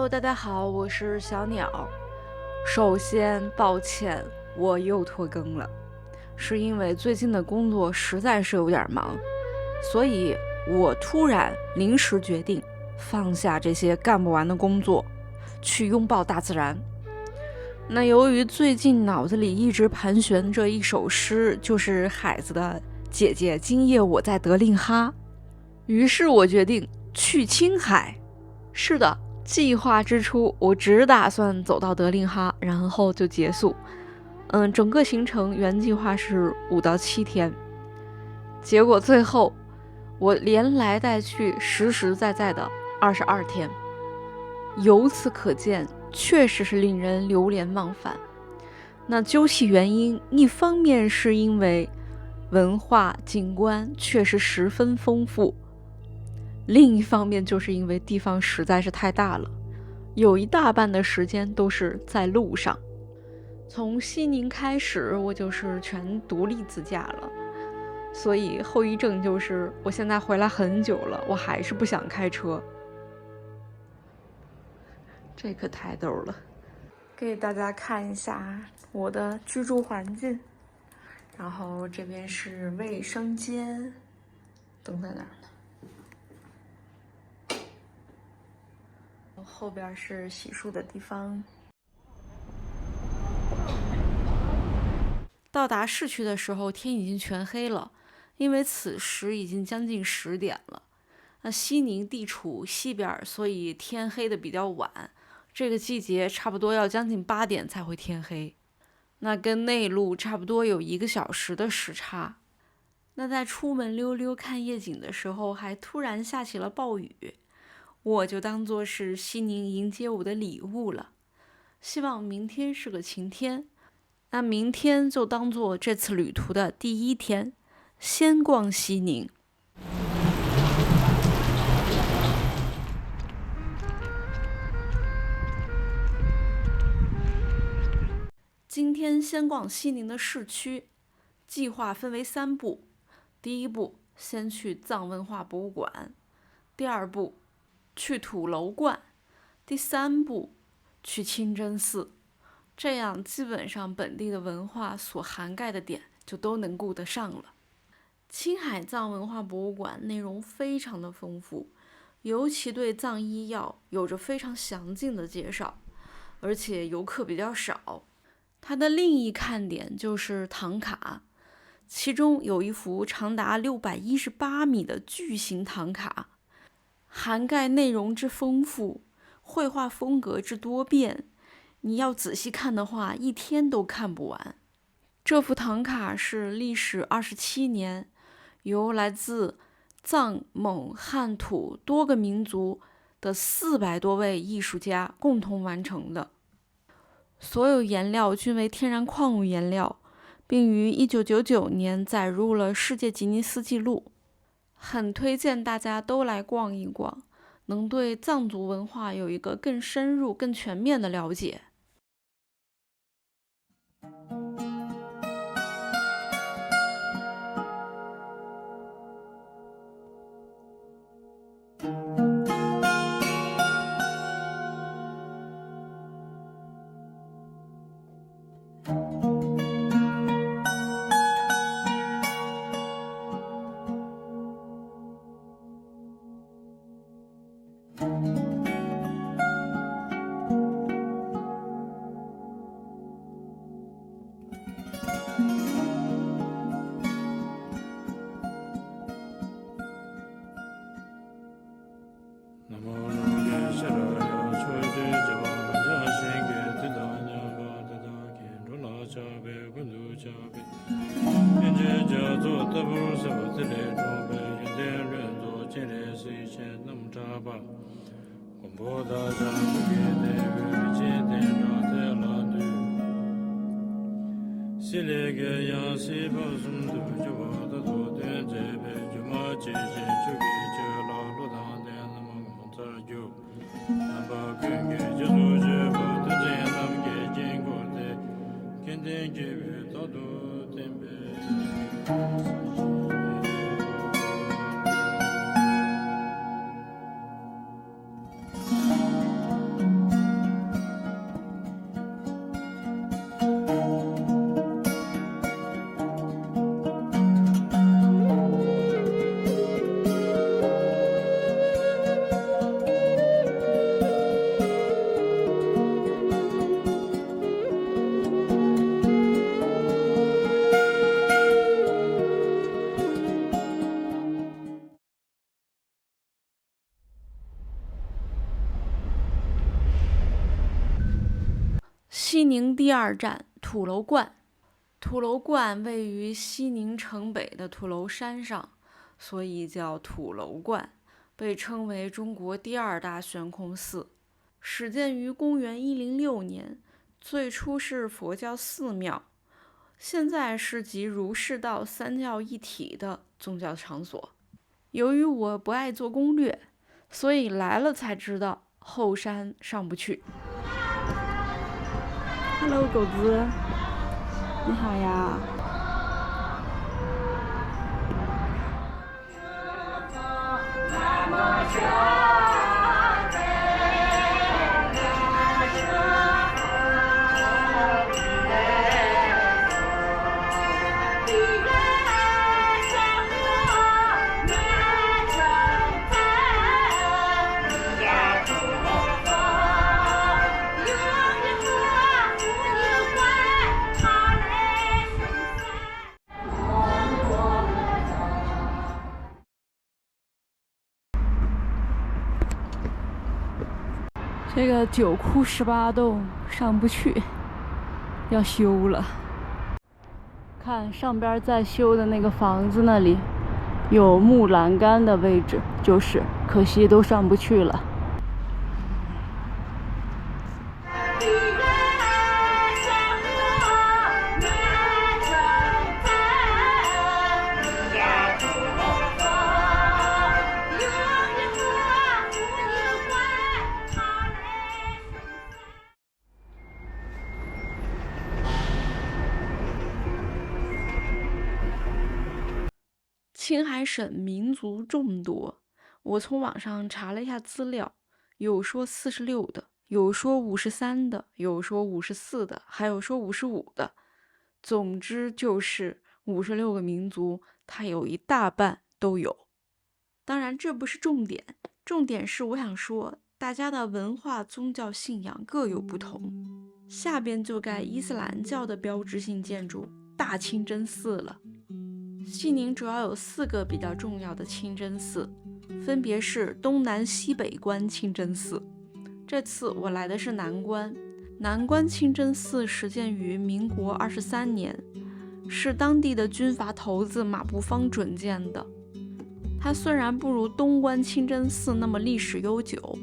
Hello，大家好，我是小鸟。首先，抱歉，我又拖更了，是因为最近的工作实在是有点忙，所以我突然临时决定放下这些干不完的工作，去拥抱大自然。那由于最近脑子里一直盘旋着一首诗，就是海子的姐姐今夜我在德令哈，于是我决定去青海。是的，计划之初我只打算走到德令哈，然后就结束。整个行程原计划是5到7天，结果最后我连来带去实实在在的22天。由此可见，确实是令人流连忘返。那究其原因，一方面是因为文化景观确实十分丰富，另一方面就是因为地方实在是太大了，有一大半的时间都是在路上。从西宁开始，我就是全独立自驾了，所以后遗症就是我现在回来很久了，我还是不想开车。这可太逗了。给大家看一下我的居住环境，然后这边是卫生间，灯在哪儿呢？后边是洗漱的地方。到达市区的时候，天已经全黑了，因为此时已经将近10点了。那西宁地处西边，所以天黑的比较晚，这个季节差不多要将近8点才会天黑，那跟内陆差不多有1个小时的时差。那在出门溜溜看夜景的时候，还突然下起了暴雨，我就当作是西宁迎接我的礼物了。希望明天是个晴天，那明天就当作这次旅途的第1天，先逛西宁。今天先逛西宁的市区，计划分为3步。第1步，先去藏文化博物馆；第2步，去土楼观；第3步，去清真寺。这样基本上本地的文化所涵盖的点就都能顾得上了。青海藏文化博物馆内容非常的丰富，尤其对藏医药有着非常详尽的介绍，而且游客比较少。它的另一看点就是唐卡，其中有一幅长达618米的巨型唐卡，涵盖内容之丰富，绘画风格之多变，你要仔细看的话，1天都看不完。这幅唐卡是历时27年，由来自藏、蒙、汉、土多个民族的400多位艺术家共同完成的。所有颜料均为天然矿物颜料，并于1999年载入了世界吉尼斯纪录。很推荐大家都来逛一逛，能对藏族文化有一个更深入、更全面的了解。西宁第2站土楼观。土楼观位于西宁城北的土楼山上，所以叫土楼观，被称为中国第2大悬空寺。始建于公元106年，最初是佛教寺庙，现在是集儒释道3教一体的宗教场所。由于我不爱做攻略，所以来了才知道后山上不去。Hello， 狗子，你好呀。这个9窟18洞上不去，要修了。看上边在修的那个房子那里有木栏杆的位置，就是可惜都上不去了。青海省民族众多，我从网上查了一下资料，有说46的，有说53的，有说54的，还有说55的。总之就是56个民族，它有一大半都有。当然这不是重点，重点是我想说，大家的文化宗教信仰各有不同。下边就该伊斯兰教的标志性建筑大清真寺了。西宁主要有4个比较重要的清真寺，分别是东南西北关清真寺。这次我来的是南关。南关清真寺始建于民国23年，是当地的军阀头子马步芳准建的。它虽然不如东关清真寺那么历史悠久，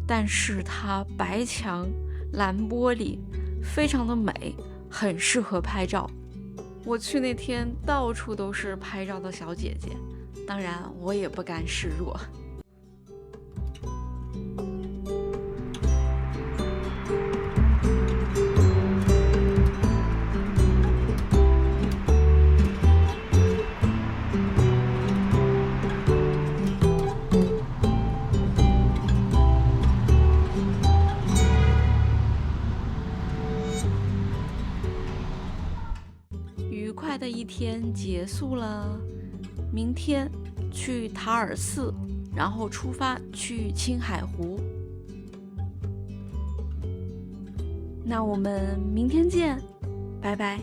但是它白墙蓝玻璃，非常的美，很适合拍照。我去那天到处都是拍照的小姐姐，当然我也不甘示弱。愉快的一天结束了，明天去塔尔寺，然后出发去青海湖。那我们明天见，拜拜。